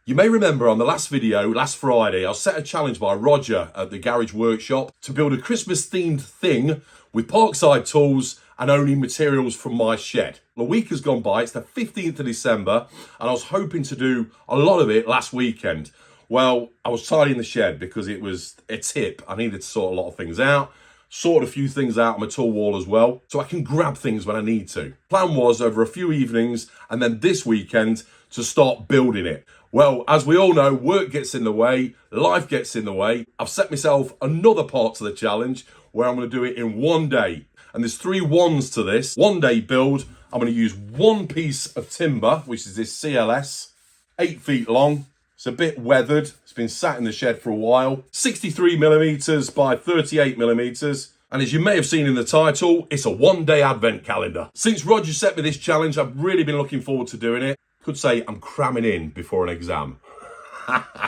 You may remember on the last video, last Friday, I was set a challenge by Roger at the garage workshop to build a Christmas themed thing with Parkside tools and only materials from my shed. A week has gone by, it's the 15th of December, and I was hoping to do a lot of it last weekend. Well, I was tidying the shed because it was a tip. I needed to sort a lot of things out, sort a few things out on my tool wall as well, so I can grab things when I need to. Plan was over a few evenings and then this weekend to start building it. Well, as we all know, work gets in the way, life gets in the way. I've set myself another part to the challenge where I'm going to do it in one day. And there's 3 ones to this. 1 day build. I'm going to use one piece of timber, which is this CLS, 8 feet long. It's a bit weathered. It's been sat in the shed for a while. 63 millimeters by 38 millimeters. And as you may have seen in the title, it's a 1-day advent calendar. Since Roger set me this challenge, I've really been looking forward to doing it. Could say I'm cramming in before an exam.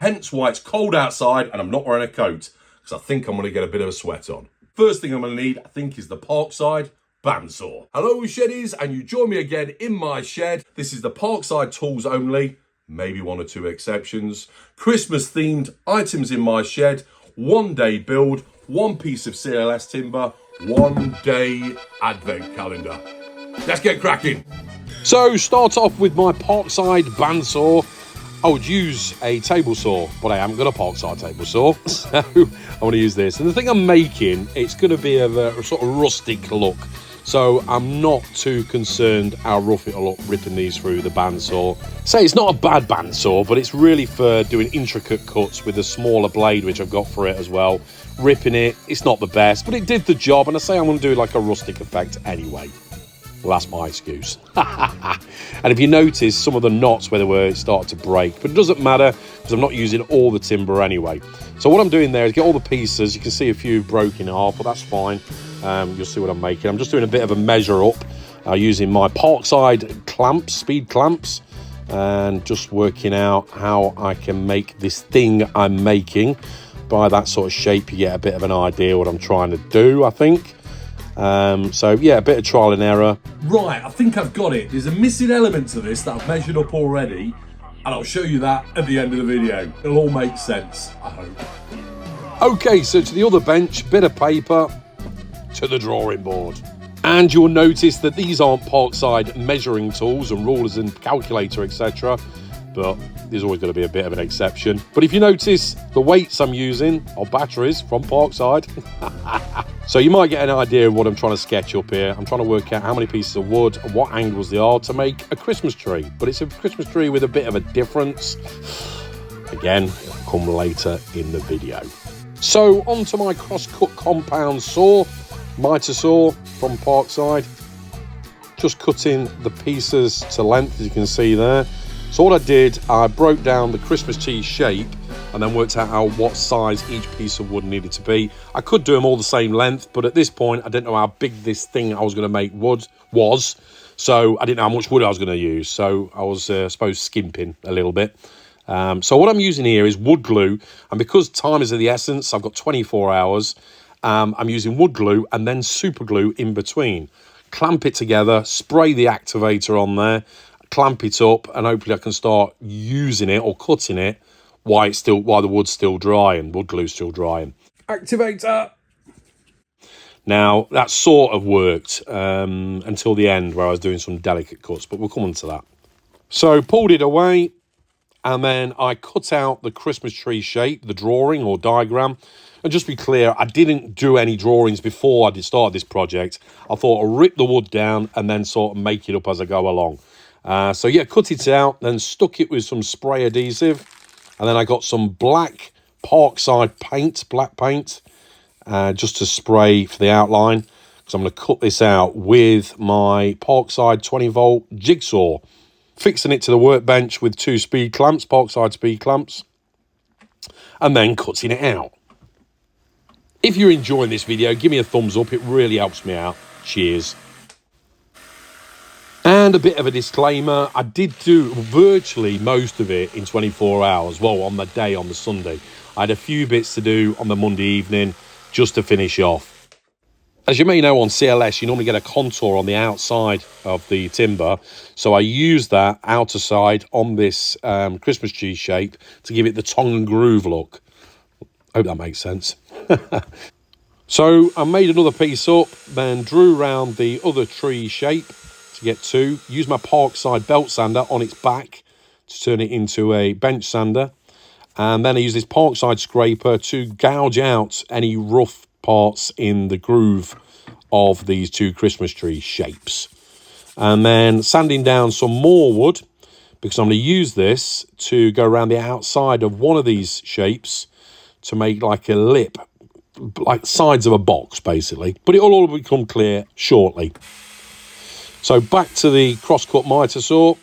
Hence why it's cold outside and I'm not wearing a coat, because I think I'm going to get a bit of a sweat on. First thing I'm going to need, I think, is the Parkside bandsaw. Hello sheddies, and you join me again in my shed. This is the Parkside tools only, maybe 1 or 2 exceptions. Christmas themed items in my shed, 1-day build, 1 piece of CLS timber, 1-day advent calendar. Let's get cracking. So start off with my Parkside bandsaw. I would use a table saw, but I haven't got a Parkside table saw, so I want to use this. And the thing I'm making, it's going to be of a sort of rustic look, so I'm not too concerned how rough it'll look ripping these through the bandsaw. Say it's not a bad bandsaw, but it's really for doing intricate cuts with a smaller blade, which I've got for it as well. Ripping it, it's not the best, but it did the job, and I say I'm going to do like a rustic effect anyway. Well, that's my excuse. And if you notice, some of the knots where they were started to break, but it doesn't matter because I'm not using all the timber anyway. So what I'm doing there is get all the pieces. You can see a few broken in half, but that's fine. You'll see what I'm making. I'm just doing a bit of a measure up using my Parkside clamps, speed clamps, and just working out how I can make this thing I'm making. By that sort of shape, you get a bit of an idea what I'm trying to do, I think. So yeah, a bit of trial and error. Right, I think I've got it. There's a missing element to this that I've measured up already, and I'll show you that at the end of the video. It'll all make sense, I hope. Okay, so to the other bench, bit of paper, to the drawing board. And you'll notice that these aren't Parkside measuring tools and rulers and calculator, etc. But there's always going to be a bit of an exception. But if you notice, the weights I'm using are batteries from Parkside. So you might get an idea of what I'm trying to sketch up here. I'm trying to work out how many pieces of wood and what angles they are to make a Christmas tree. But it's a Christmas tree with a bit of a difference. Again, it'll come later in the video. So onto my cross-cut compound saw, miter saw from Parkside. Just cutting the pieces to length, as you can see there. So what I did, I broke down the Christmas tree shape and then worked out what size each piece of wood needed to be. I could do them all the same length, but at this point, I didn't know how big this thing I was going to make wood was. So I didn't know how much wood I was going to use. So I was, I suppose, skimping a little bit. So what I'm using here is wood glue. And because time is of the essence, I've got 24 hours. I'm using wood glue and then super glue in between. Clamp it together, spray the activator on there, clamp it up, and hopefully I can start using it or cutting it while the wood's still drying, wood glue's still drying. Activator. Now that sort of worked until the end where I was doing some delicate cuts, but we'll come on to that. So pulled it away, and then I cut out the Christmas tree shape, the drawing or diagram. And just to be clear, I didn't do any drawings before I started this project. I thought I'd rip the wood down and then sort of make it up as I go along. So yeah, cut it out, then stuck it with some spray adhesive, and then I got some black Parkside paint, black paint, just to spray for the outline, because I'm going to cut this out with my Parkside 20-volt jigsaw, fixing it to the workbench with 2 speed clamps, Parkside speed clamps, and then cutting it out. If you're enjoying this video, give me a thumbs up, it really helps me out. Cheers. And a bit of a disclaimer, I did do virtually most of it in 24 hours. Well, on the day, on the Sunday. I had a few bits to do on the Monday evening just to finish off. As you may know, on CLS, you normally get a contour on the outside of the timber. So I use that outer side on this Christmas tree shape to give it the tongue and groove look. Hope that makes sense. So I made another piece up, then drew round the other tree shape to get two. Used my Parkside belt sander on its back to turn it into a bench sander. And then I used this Parkside scraper to gouge out any rough parts in the groove of these two Christmas tree shapes. And then sanding down some more wood, because I'm going to use this to go around the outside of one of these shapes to make like a lip, like sides of a box basically, but it'll all become clear shortly. So back to the cross-cut mitre saw,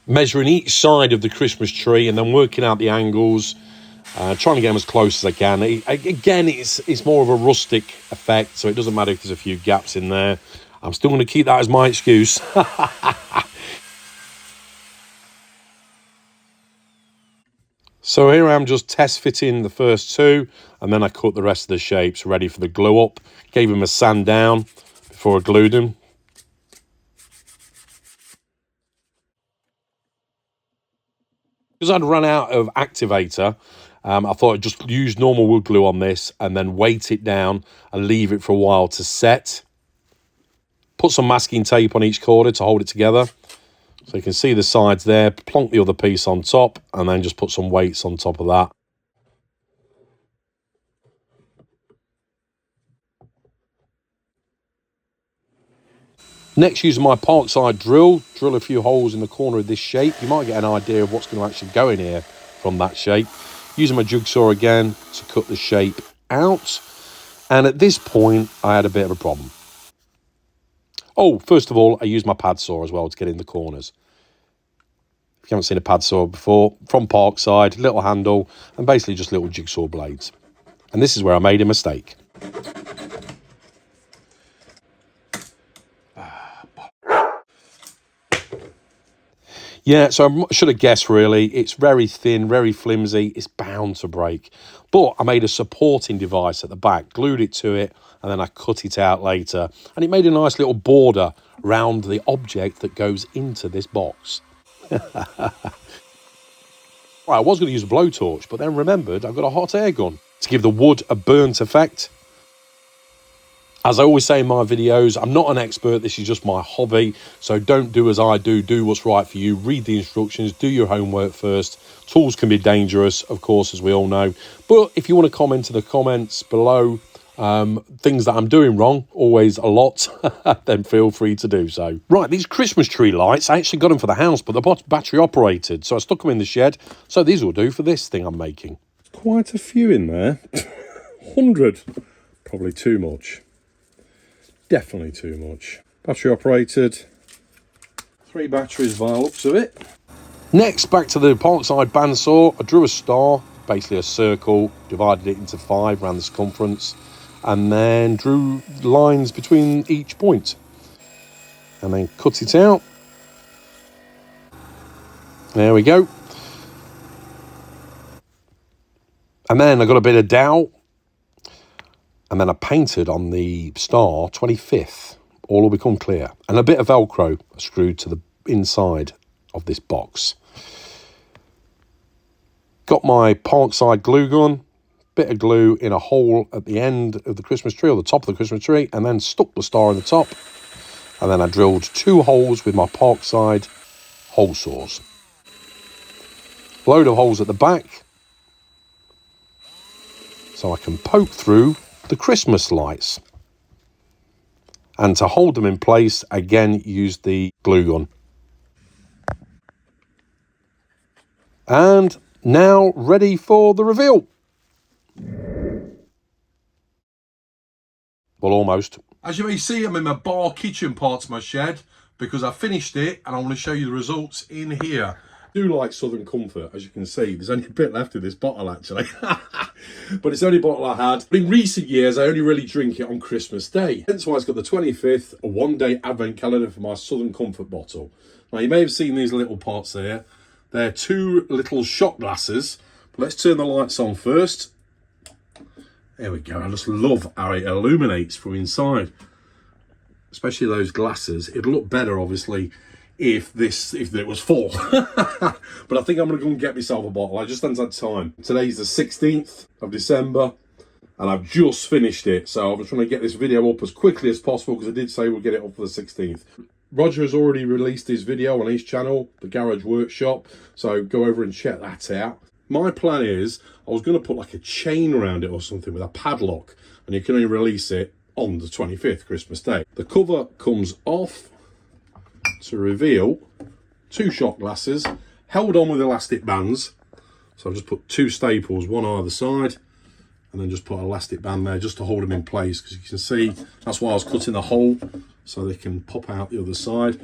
measuring each side of the Christmas tree and then working out the angles, trying to get them as close as I can. Again, it's more of a rustic effect, so it doesn't matter if there's a few gaps in there. I'm still going to keep that as my excuse. So here I'm just test fitting the first two, and then I cut the rest of the shapes ready for the glue up. Gave them a sand down before I glued them. Because I'd run out of activator, I thought I'd just use normal wood glue on this and then weight it down and leave it for a while to set. Put some masking tape on each corner to hold it together. So you can see the sides there, plonk the other piece on top, and then just put some weights on top of that. Next, using my Parkside drill a few holes in the corner of this shape. You might get an idea of what's going to actually go in here from that shape. Using my jigsaw again to cut the shape out. And at this point, I had a bit of a problem. Oh, first of all, I used my pad saw as well to get in the corners. If you haven't seen a pad saw before, from Parkside, little handle, and basically just little jigsaw blades. And this is where I made a mistake. Yeah, so I should have guessed really. It's very thin, very flimsy. It's bound to break. But I made a supporting device at the back, glued it to it, and then I cut it out later. And it made a nice little border round the object that goes into this box. Right, I was going to use a blowtorch, but then remembered I've got a hot air gun to give the wood a burnt effect. As I always say in my videos, I'm not an expert, this is just my hobby, so don't do as I do what's right for you, read the instructions, do your homework first. Tools can be dangerous, of course, as we all know, but if you want to comment in the comments below things that I'm doing wrong, always a lot, then feel free to do so. Right, these Christmas tree lights, I actually got them for the house, but they're battery operated, so I stuck them in the shed, so these will do for this thing I'm making. Quite a few in there, 100, probably too much. Definitely too much. Battery operated, 3 batteries by the looks of it. Next, back to the Parkside bandsaw. I drew a star, basically a circle, divided it into 5 around the circumference, and then drew lines between each point. And then cut it out. There we go. And then I got a bit of dowel. And then I painted on the star 25th. All will become clear. And a bit of Velcro screwed to the inside of this box. Got my Parkside glue gun. Bit of glue in a hole at the end of the Christmas tree, or the top of the Christmas tree. And then stuck the star in the top. And then I drilled 2 holes with my Parkside hole saws. Load of holes at the back. So I can poke through the Christmas lights. And to hold them in place, again, use the glue gun. And now ready for the reveal. Well, almost. As you may see, I'm in my bar kitchen part of my shed because I finished it and I want to show you the results in here. I do like Southern Comfort, as you can see. There's only a bit left of this bottle, actually. But it's the only bottle I had. But in recent years, I only really drink it on Christmas Day. Hence why it's got the 25th, a one-day advent calendar for my Southern Comfort bottle. Now, you may have seen these little pots there. They're 2 little shot glasses. But let's turn the lights on first. There we go. I just love how it illuminates from inside, especially those glasses. It'd look better, obviously, if it was full. But I think I'm going to go and get myself a bottle. I just haven't had time. Today's the 16th of December, and I've just finished it. So I'm trying to get this video up as quickly as possible, because I did say we'll get it up for the 16th. Roger has already released his video on his channel, the Garage Workshop, so go over and check that out. My plan is, I was going to put like a chain around it or something with a padlock, and you can only release it on the 25th, Christmas Day. The cover comes off to reveal 2 shot glasses held on with elastic bands. So I've just put 2 staples, one either side, and then just put an elastic band there just to hold them in place, because you can see that's why I was cutting the hole, so they can pop out the other side,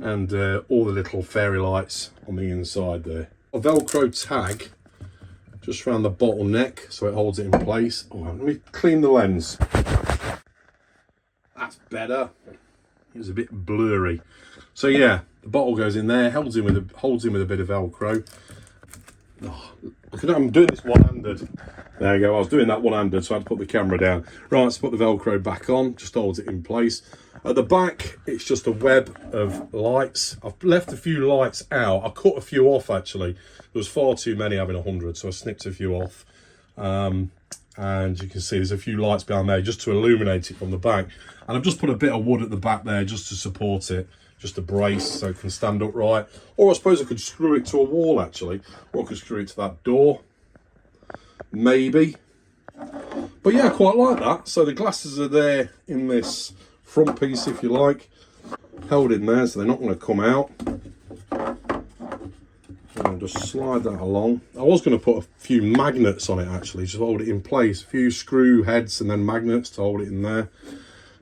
and all the little fairy lights on the inside there. A Velcro tag just around the bottleneck so it holds it in place. Oh, let me clean the lens. That's better. It was a bit blurry. So yeah, the bottle goes in there, holds in with a bit of Velcro. Oh, I'm doing this one-handed. There you go, I was doing that one-handed, so I had to put the camera down. Right, let's put the Velcro back on, just holds it in place. At the back, it's just a web of lights. I've left a few lights out. I cut a few off, actually. There was far too many having 100, so I snipped a few off. And you can see there's a few lights behind there just to illuminate it from the back. And I've just put a bit of wood at the back there just to support it, just a brace so it can stand upright. Or I suppose I could screw it to a wall, actually. Or I could screw it to that door. Maybe. But yeah, I quite like that. So the glasses are there in this front piece, if you like, held in there, so they're not going to come out. I'll just slide that along. I was going to put a few magnets on it, actually, just hold it in place. A few screw heads and then magnets to hold it in there.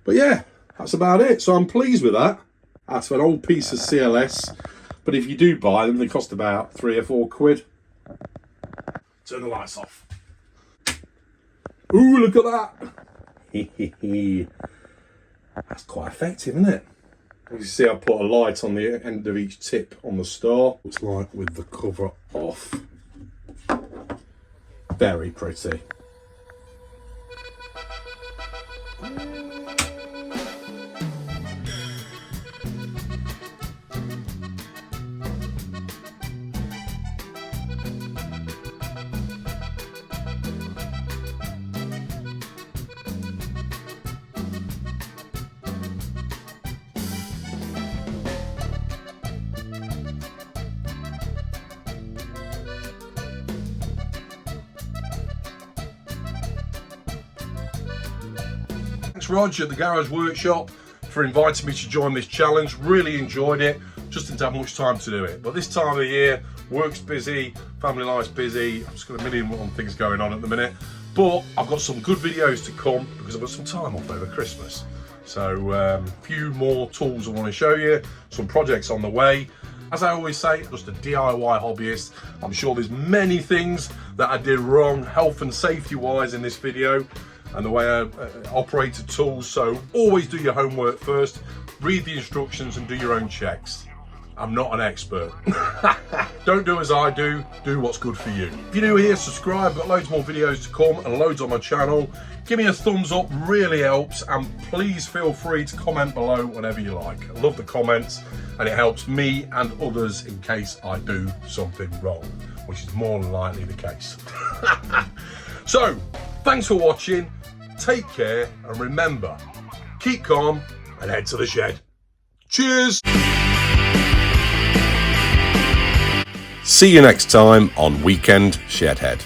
But yeah, that's about it. So I'm pleased with that. That's an old piece of CLS. But if you do buy them, they cost about 3 or 4 quid. Turn the lights off. Ooh, look at that. That's quite effective, isn't it? As you see, I put a light on the end of each tip on the star. Looks like with the cover off. Very pretty. Thanks Roger at the Garage Workshop for inviting me to join this challenge. Really enjoyed it, just didn't have much time to do it. But this time of year, work's busy, family life's busy, I've just got a million things going on at the minute. But I've got some good videos to come because I've got some time off over Christmas. So a few more tools I want to show you, some projects on the way. As I always say, I'm just a DIY hobbyist. I'm sure there's many things that I did wrong health and safety wise in this video and the way I operated tools. So always do your homework first, read the instructions and do your own checks. I'm not an expert. Don't do as I do what's good for you. If you're new here, subscribe, I've got loads more videos to come and loads on my channel. Give me a thumbs up, really helps, and please feel free to comment below whenever you like. I love the comments and it helps me and others in case I do something wrong, which is more than likely the case. So, thanks for watching, take care, and remember, keep calm and head to the shed. Cheers! See you next time on Weekend Shedhead.